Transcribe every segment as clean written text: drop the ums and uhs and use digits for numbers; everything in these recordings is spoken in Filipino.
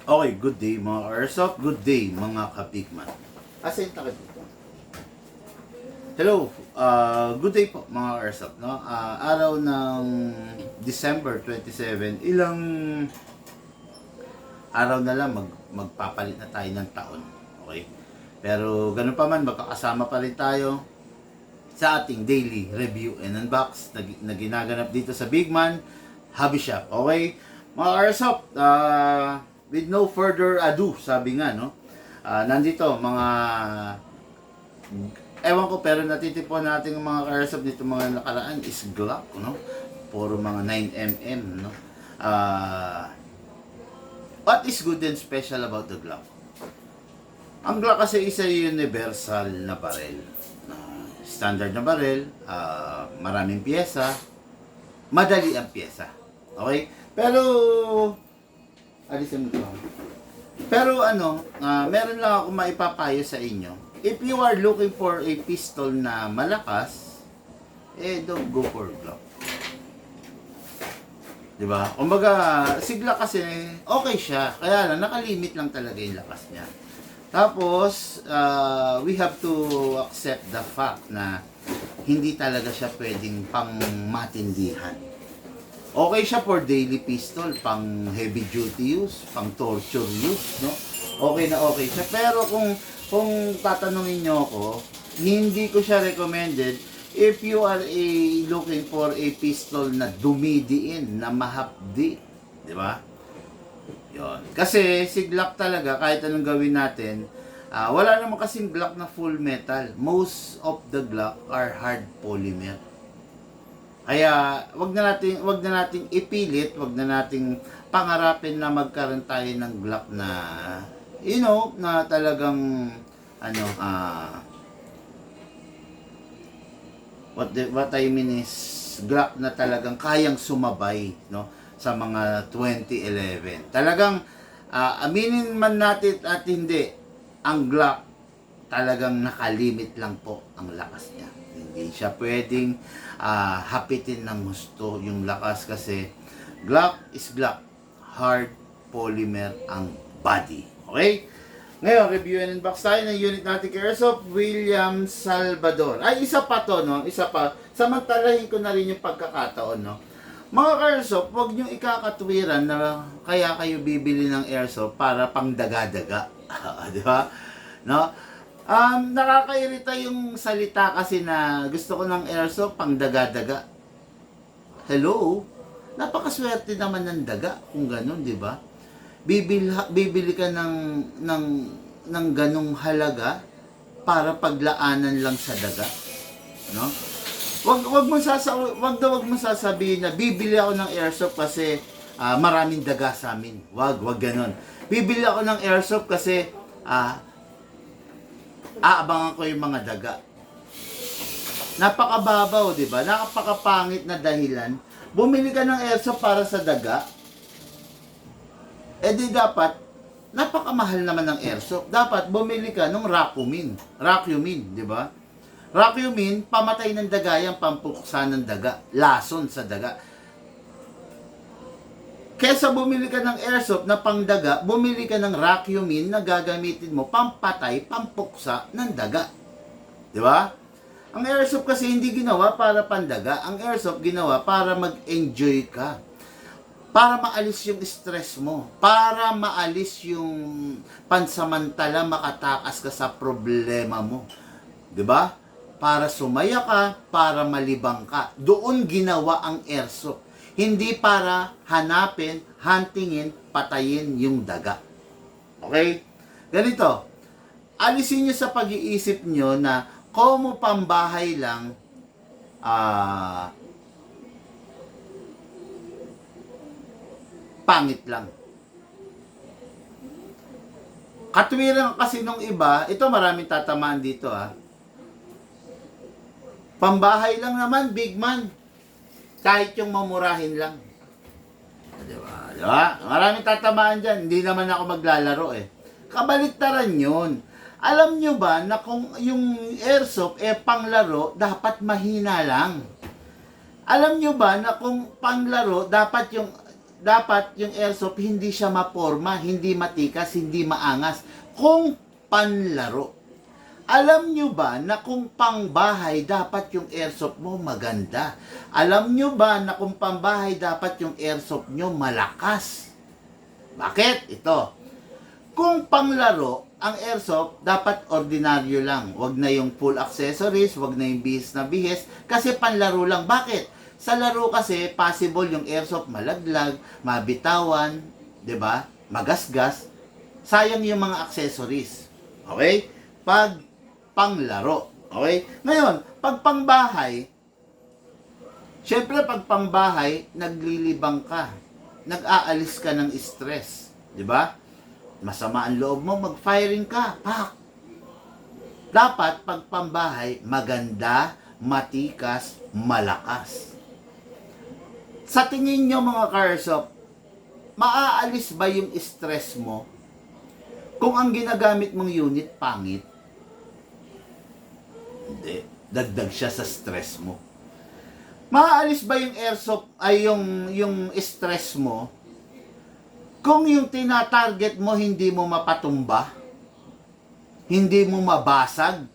Okay, good day mga Airsoft. Good day mga kapigman. Asa yung takip dito? Hello, good day po mga Airsoft. No? Araw ng December 27, ilang araw na lang magpapalit na tayo ng taon. Okay? Pero ganun pa man, magkakasama pa rin tayo sa ating daily review and unbox na ginaganap dito sa Bigman Hobby Shop. Okay? Mga Airsoft, with no further ado, sabi nga, no? Nandito, mga, ewan ko, pero natitipon natin ng mga Airsoft dito mga nakaraan is Glock, no? Puro mga 9mm, no? What is good and special about the Glock? Ang Glock kasi isa universal na barel. Standard na barel, maraming pyesa, madali ang pyesa. Okay? Pero alisin mo ito. Pero meron lang ako maipapayo sa inyo. If you are looking for a pistol na malakas, don't go for Glock. Diba? Kumbaga, si Glock kasi, okay siya. Kaya lang, nakalimit lang talaga yung lakas niya. Tapos, we have to accept the fact na hindi talaga siya pwedeng pang matindihan. Okay siya for daily pistol, pang heavy duty use, pang torture use, no? Okay na okay siya. Pero kung tatanungin niyo ako, hindi ko siya recommended if you are looking for a pistol na dumidiin, na mahapdi, di ba? Yon. Kasi si Glock talaga, kahit anong gawin natin, wala naman kasing Glock na full metal. Most of the Glock are hard polymer. Kaya wag na nating ipilit, wag na nating pangarapin na magkaroon tayo ng Glock na na talagang what I mean is Glock na talagang kayang sumabay, no, sa mga 2011. Talagang aminin man natin at hindi, ang Glock talagang nakalimit lang po ang lakas niya. Hindi siya pwedeng hapitin ng gusto yung lakas kasi Glock is Glock. Hard polymer ang body. Okay? Ngayon, review and unbox tayo ng unit natin kay Airsoft William Salvador. Ay, isa pa to, no? Isa pa. Samantalahin ko na rin yung pagkakataon, no? Mga Airsoft, huwag nyo ikakatwiran na kaya kayo bibili ng Airsoft para pang daga-daga. Di ba? No? Nakakairita yung salita kasi na gusto ko ng Airsoft pang daga-daga. Hello? Napakaswerte naman ng daga kung ganun, di ba? Bibili ka ng ganung halaga para paglaanan lang sa daga, no? Wag mo sasabihin na bibili ako ng Airsoft kasi maraming daga sa amin. Wag ganun. Bibili ako ng Airsoft kasi aabangan ko yung mga daga. Napakababaw, di ba? Napakapangit na dahilan. Bumili ka ng Airsoft para sa daga. Di dapat, napakamahal naman ng Airsoft. Dapat bumili ka ng Rakumin, di ba? Rakumin, pamatay ng daga yan, pampuksa ng daga, lason sa daga. Kesa bumili ka ng Airsoft na pangdaga, bumili ka ng Rakumin na gagamitin mo pampatay, pampuksa ng daga. Di ba? Ang Airsoft kasi hindi ginawa para pandaga. Ang Airsoft ginawa para mag-enjoy ka. Para maalis yung stress mo. Para maalis yung pansamantala makatakas ka sa problema mo. 'Di ba? Para sumaya ka, para malibang ka. Doon ginawa ang Airsoft. Hindi para hanapin, huntingin, patayin yung daga. Okay? Ganito. Alisin nyo sa pag-iisip nyo na komo pambahay lang, pangit lang. Katwiran kasi nung iba, ito maraming tatamaan dito Pambahay lang naman, big man. Kahit yung mamurahin lang. Diba? Diba? Maraming tatamaan dyan. Hindi naman ako maglalaro Kabaliktaran yun. Alam nyo ba na kung yung Airsoft panglaro, dapat mahina lang? Alam nyo ba na kung panglaro, dapat yung dapat yung airsoft hindi siya maporma, hindi matikas, hindi maangas. Kung panlaro. Alam nyo ba na kung pangbahay, dapat yung airsoft mo maganda? Alam nyo ba na kung pangbahay, dapat yung airsoft nyo malakas? Bakit? Ito. Kung panglaro, ang airsoft, dapat ordinaryo lang. Wag na yung full accessories, wag na yung bihis na bihis, kasi panlaro lang. Bakit? Sa laro kasi, possible yung airsoft malaglag, mabitawan, 'di ba? Magasgas. Sayang yung mga accessories. Okay? Pag panglaro. Okay? Ngayon, pag pangbahay, syempre pag pangbahay, naglilibang ka. Nag-aalis ka ng stress. 'Di ba? Masama ang loob mo, mag-firing ka. Pak! Dapat pag pambahay, maganda, matikas, malakas. Sa tingin nyo mga ka-airsoft, maaalis ba yung stress mo kung ang ginagamit mong unit pangit? Hindi. Dagdag siya sa stress mo. Maaalis ba yung airsoft ay yung stress mo kung yung tinatarget mo hindi mo mapatumba? Hindi mo mabasag?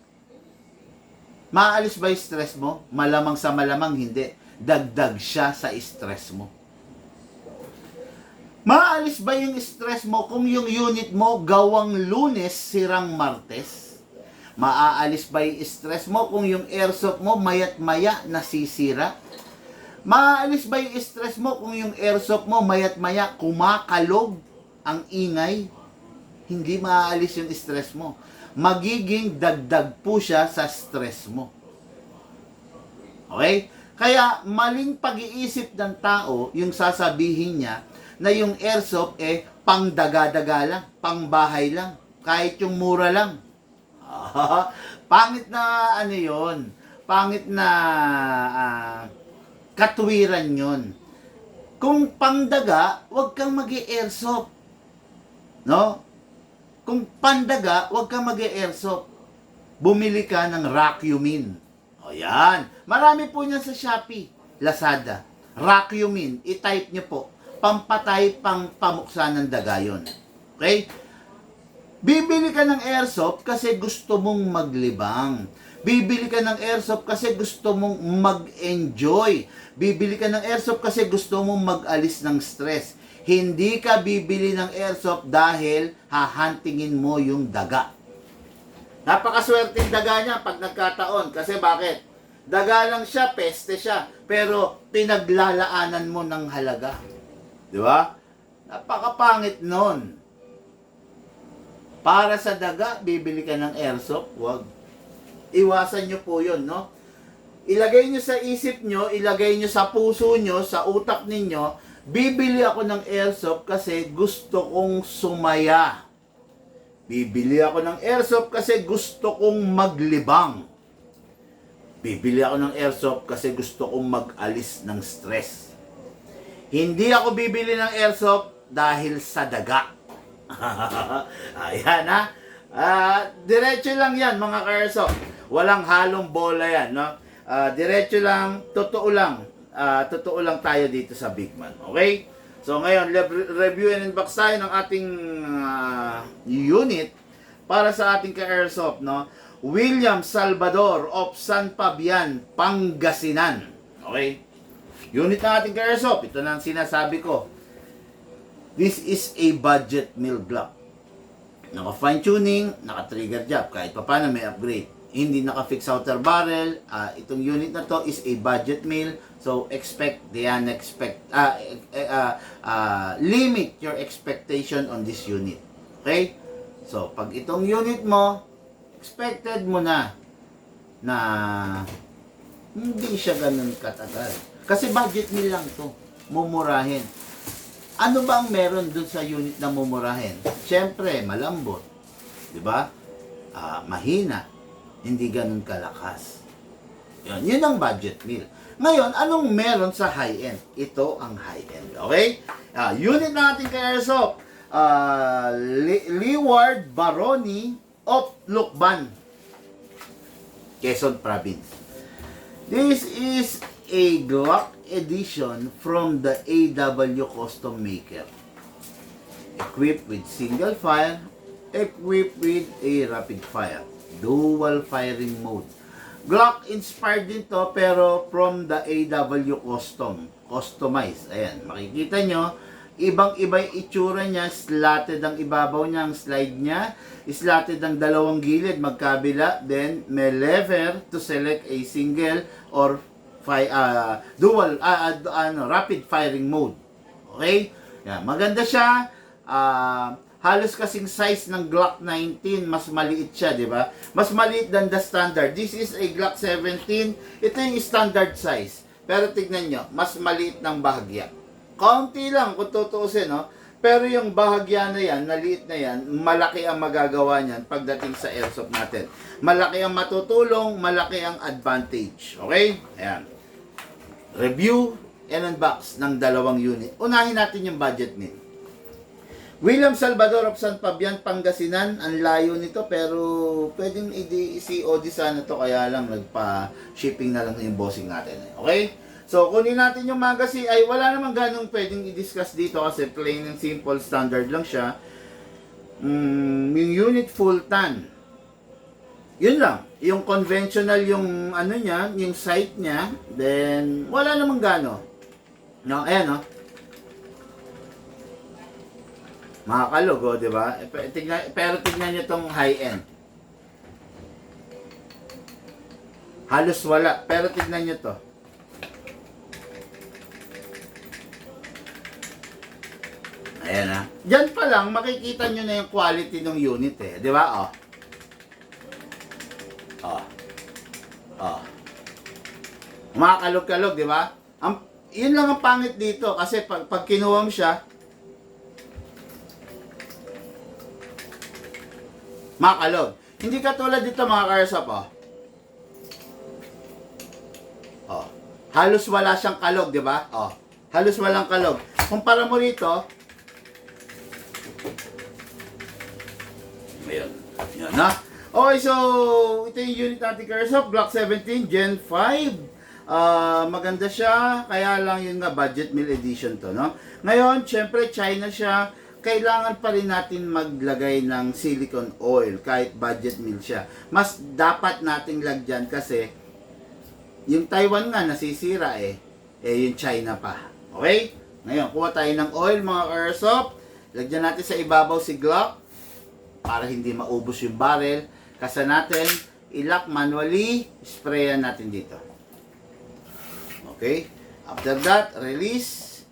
Maaalis ba yung stress mo? Malamang sa malamang hindi. Dagdag siya sa stress mo. Maaalis ba yung stress mo kung yung unit mo gawang Lunes, sirang Martes? Maaalis ba yung stress mo kung yung airsoft mo mayat-maya nasisira? Maaalis ba yung stress mo kung yung airsoft mo mayat-maya kumakalog ang ingay? Hindi maaalis yung stress mo. Magiging dagdag po siya sa stress mo. Okay? Kaya maling pag-iisip ng tao yung sasabihin niya na yung airsoft pang-daga-daga lang, pang-bahay lang, kahit yung mura lang. Pangit na ano yun. Pangit na katwiran yun. Kung pangdaga, huwag kang mag-airsoft. No? Kung pandaga, huwag kang mag-airsoft. Bumili ka ng Racumin. O yan. Marami po niyan sa Shopee, Lazada. Racumin. I-type nyo po. Pampatay, pang pamuksa ng daga yun. Okay? Bibili ka ng airsoft kasi gusto mong maglibang. Bibili ka ng airsoft kasi gusto mong mag-enjoy. Bibili ka ng airsoft kasi gusto mong mag-alis ng stress. Hindi ka bibili ng airsoft dahil hahantingin mo yung daga. Napakaswerteng daga niya pag nagkataon. Kasi bakit? Daga lang siya, peste siya. Pero pinaglalaanan mo ng halaga. Di ba? Napakapangit nun. Para sa daga, bibili ka ng airsoft? Wag. Iwasan nyo po yun, no? Ilagay nyo sa isip nyo, ilagay nyo sa puso nyo, sa utak ninyo, bibili ako ng airsoft kasi gusto kong sumaya. Bibili ako ng airsoft kasi gusto kong maglibang. Bibili ako ng airsoft kasi gusto kong mag-alis ng stress. Hindi ako bibili ng airsoft dahil sa daga. Ayan ha. Diretso lang yan mga ka-airsoft. Walang halong bola yan, no? Diretso lang, totoo lang. Totoo lang tayo dito sa Big Man. Okay? So ngayon, review and unbox tayo ng ating unit para sa ating ka-airsoft, no? William Salvador of San Fabian, Pangasinan. Okay? Unit ng ating ka-airsoft. Ito na ang sinasabi ko. This is a budget mill Glock. Naka-fine tuning, naka-trigger job. Kahit pa paano may upgrade. Hindi naka-fix outer barrel. Itong unit na to is a budget mill. So, expect the unexpected. Limit your expectation on this unit. Okay? So, pag itong unit mo, expected mo na hindi siya ganun katagal. Kasi budget mill lang to. Mumurahin. Ano ba ang meron dun sa unit na mumurahin? Siyempre, malambot. Diba? Mahina. Hindi ganun kalakas. Yun ang budget mill. Ngayon, anong meron sa high-end? Ito ang high-end. Okay? Unit natin kay Airsoft. Leeward Baroni of Lucban, Quezon Province. This is a Glock edition from the AW Custom Maker. Equipped with single fire, equipped with a rapid fire, dual firing mode. Glock inspired din to pero from the AW customized. Ayan, makikita nyo, ibang-iba yung itsura niya, slatted ang ibabaw niya, ang slide niya, slatted ang dalawang gilid magkabila, then may lever to select a single or dual rapid firing mode. Okay? Yan, maganda siya. Halos kasing size ng Glock 19, mas maliit siya, di ba? Mas maliit than the standard. This is a Glock 17. Ito yung standard size. Pero tignan nyo, mas maliit ng bahagya. Kaunti lang kung tutuusin, no? Pero yung bahagya na yan, naliit na yan, malaki ang magagawa niyan pagdating sa airsoft natin. Malaki ang matutulong, malaki ang advantage. Okay? Ayan. Review and unbox ng dalawang unit. Unahin natin yung budget nito. William Salvador of San Fabian, Pangasinan. Ang layo nito pero pwedeng i-COD sana to, kaya lang nagpa-shipping na lang yung bossing natin. Okay? So, kunin natin yung magazine. Ay, wala namang ganong pwedeng i-discuss dito kasi plain and simple, standard lang siya. Yung unit full tan. Yun lang. Yung conventional, yung ano niya, yung sight niya. Then, wala namang gano. No, ayan, no? Makakalog, oh, di ba? Pero tignan nyo tong high-end. Halos wala. Pero tignan nyo to. Ayan, ha. Diyan pa lang, makikita nyo na yung quality ng unit, eh. Di ba? Oh. Oh. Oh. Makakalog-kalog, di ba? Yun lang ang pangit dito. Kasi pag kinuha mo siya, makalog. Hindi katulad dito mga karsap, oh. Oh. Halos wala siyang kalog, di ba? Oh. Halos walang kalog. Kumpara mo rito, ayun. Yan, ha? Okay, so, ito yung unit natin karsap, Glock 17 Gen 5. Maganda siya, kaya lang yun nga, budget meal edition to, no? Ngayon, syempre, China siya. Kailangan pa rin natin maglagay ng silicone oil kahit budget meal siya. Mas dapat nating lagyan kasi yung Taiwan nga nasisira yung China pa. Okay? Ngayon, kuha tayo ng oil mga airsoft. Lagyan natin sa ibabaw si Glock para hindi maubos yung barrel. Kasi natin, i-lock manually, sprayan natin dito. Okay? After that, release,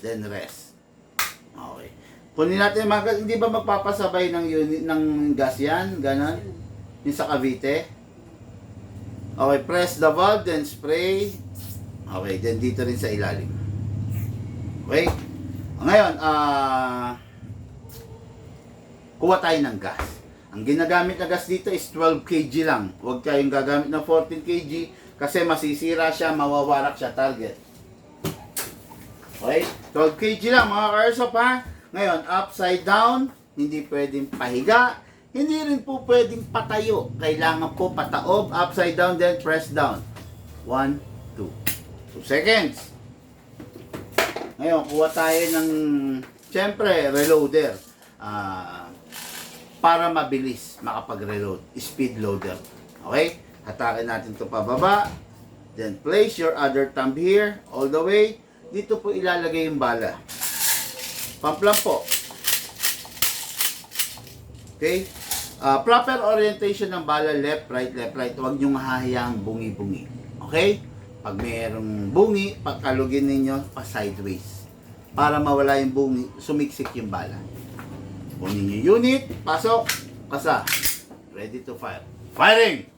then rest. Okay. Kunin natin hindi ba magpapasabay ng unit ng gas yan? Ganon. Yung sa Cavite. Okay, press the valve, then spray. Okay, then dito rin sa ilalim. Okay? Ngayon, kuha tayo ng gas. Ang ginagamit na gas dito is 12 kg lang. Huwag kayong gagamit ng 14 kg kasi masisira siya, mawawarak siya target. Okay? 12 kg lang mga karsop, ha. Ngayon, upside down, hindi pwedeng pahiga, hindi rin po pwedeng patayo. Kailangan po pataob, upside down, then press down. 1, 2 seconds. Ngayon, kuha tayo ng, syempre, reloader. Para mabilis makapag-reload. Speed loader. Okay? Hatakin natin ito pababa. Then, place your other thumb here, all the way. Dito po ilalagay yung bala. Pamplam po. Okay? Proper orientation ng bala, left, right, left, right. Huwag nyo hahayang bungi-bungi. Okay? Pag mayroong bungi, pagkalugin ninyo, pa-sideways. Para mawala yung bungi, sumiksik yung bala. Kunin nyo unit, pasok, kasa. Ready to fire. Firing!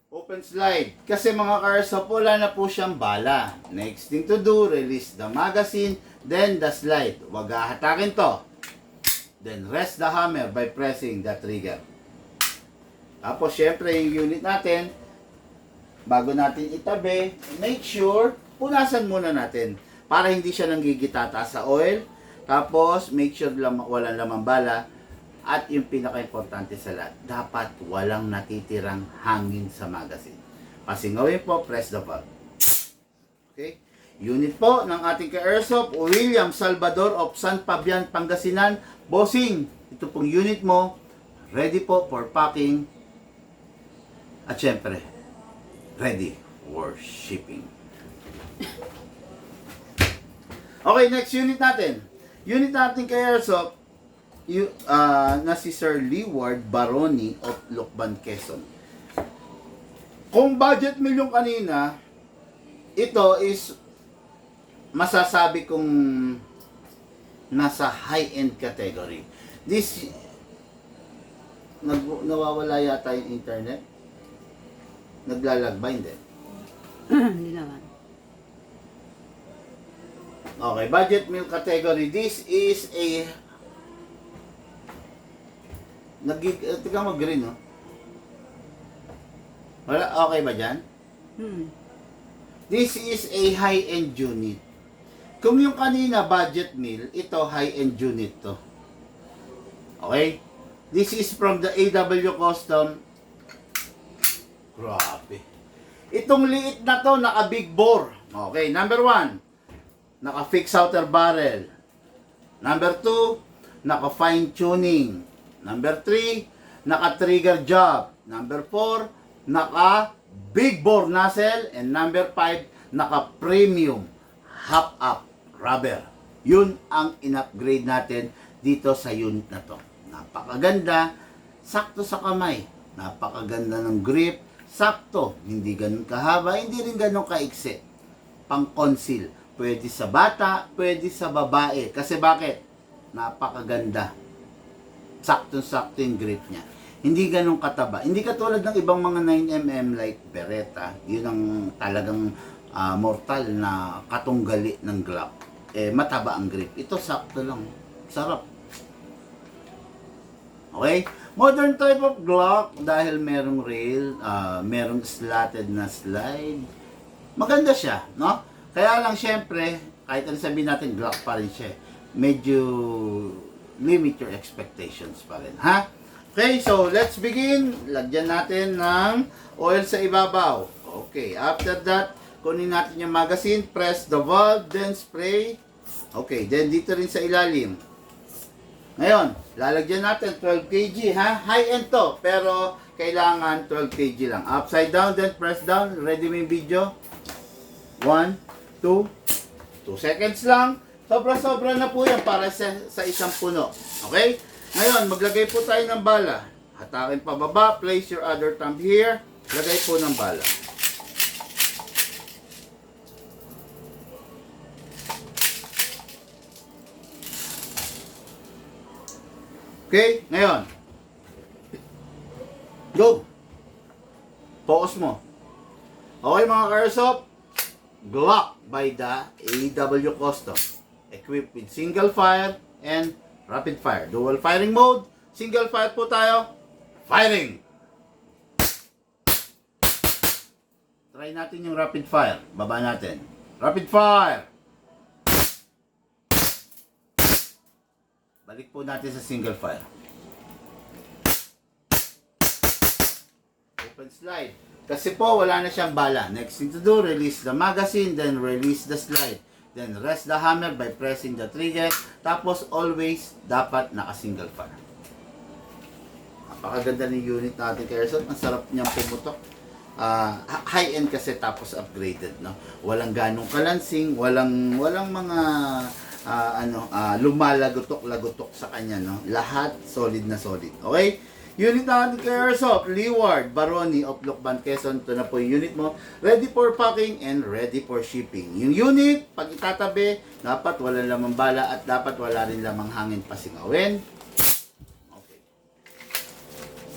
Open slide. Kasi mga karsop, wala na po siyang bala. Next thing to do, release the magazine, then the slide. Huwag hahatakin to. Then rest the hammer by pressing the trigger. Tapos syempre yung unit natin, bago natin itabi, make sure, punasan muna natin para hindi siya nanggigitata sa oil. Tapos, make sure walang lamang bala. At yung pinaka-importante sa lahat, dapat walang natitirang hangin sa magazine. Pasingawin po, press the valve. Okay? Unit po ng ating ka-airsoft, William Salvador of San Fabian, Pangasinan. Bossing, ito pong unit mo, ready po for packing. At syempre, ready for shipping. Okay, next unit natin. Unit natin ka-airsoft, na si Sir Leeward Baroni of Lucban, Quezon. Kung budget meal yung kanina, ito is masasabi kong nasa high-end category. This nawawala yata yung internet? Naglalag ba? Hindi. Hindi naman. Okay, budget meal category. This is a tika mo green, no? Wala, okay ba dyan? This is a high-end unit. Kung yung kanina budget meal, ito high-end unit to. Okay? This is from the AW Custom. Grabe. Itong liit na to, naka big bore. Okay, number 1, naka fixed outer barrel. Number 2, naka fine tuning. Number 3, naka-trigger job. Number 4, naka-big bore nozzle. And number 5, naka-premium half-up rubber. Yun ang in-upgrade natin dito sa unit na to. Napakaganda, sakto sa kamay. Napakaganda ng grip, sakto. Hindi ganun kahaba, hindi rin ganun kaiksi. Pang-conceal. Pwede sa bata, pwede sa babae. Kasi bakit? Napakaganda. Sakto-sakto yung grip niya. Hindi ganun kataba. Hindi katulad ng ibang mga 9mm like Beretta. Yun ang talagang mortal na katunggali ng Glock. Mataba ang grip. Ito sakto lang. Sarap. Okay? Modern type of Glock dahil merong rail, merong slotted na slide. Maganda siya, no? Kaya lang syempre, kahit ano sabihin natin, Glock pa rin siya. Medyo limit your expectations pa rin, ha? Okay, so let's begin. Lagyan natin ng oil sa ibabaw. Okay, after that, kunin natin yung magazine, press the valve, then spray. Okay, then dito rin sa ilalim. Ngayon, lalagyan natin 12 kg, ha? High-end to, pero kailangan 12 kg lang. Upside down, then press down. Ready mo yung video? 1, 2 seconds lang. Sobra-sobra na po yan para sa isang puno. Okay? Ngayon, maglagay po tayo ng bala. Hatakin pababa. Place your other thumb here. Lagay po ng bala. Okay? Ngayon. Go! Focus mo. Okay mga ka-airsoft? Glock by the AW Custom. Equipped with single fire and rapid fire. Dual firing mode. Single fire po tayo. Firing! Try natin yung rapid fire. Baba natin. Rapid fire! Balik po natin sa single fire. Open slide. Kasi po wala na siyang bala. Next thing to do, release the magazine, then release the slide. Then rest the hammer by pressing the trigger. Tapos always dapat naka-single fire. Napakaganda ng unit natin kay Airsoft. Ang sarap niyang pumutok. High-end kasi tapos upgraded, no? Walang ganong kalansing, walang mga lumalagotok-lagotok sa kanya, no? Lahat solid na solid. Okay? Unit natin kay Airsoft, Leeward Baroni of Lucban, Quezon. Ito na po yung unit mo. Ready for packing and ready for shipping. Yung unit, pag itatabi, dapat wala lamang bala at dapat wala rin lamang hangin pasingawin. Okay.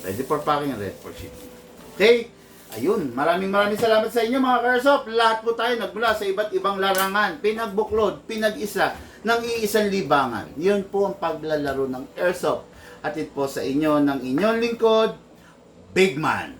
Ready for packing and ready for shipping. Okay? Ayun, maraming salamat sa inyo mga ka-Airsoft. Lahat po tayo nagmula sa iba't ibang larangan, pinagbuklod, pinag-isa ng iisang libangan. Yun po ang paglalaro ng Airsoft. At ito po sa inyo ng inyong lingkod, Big Man.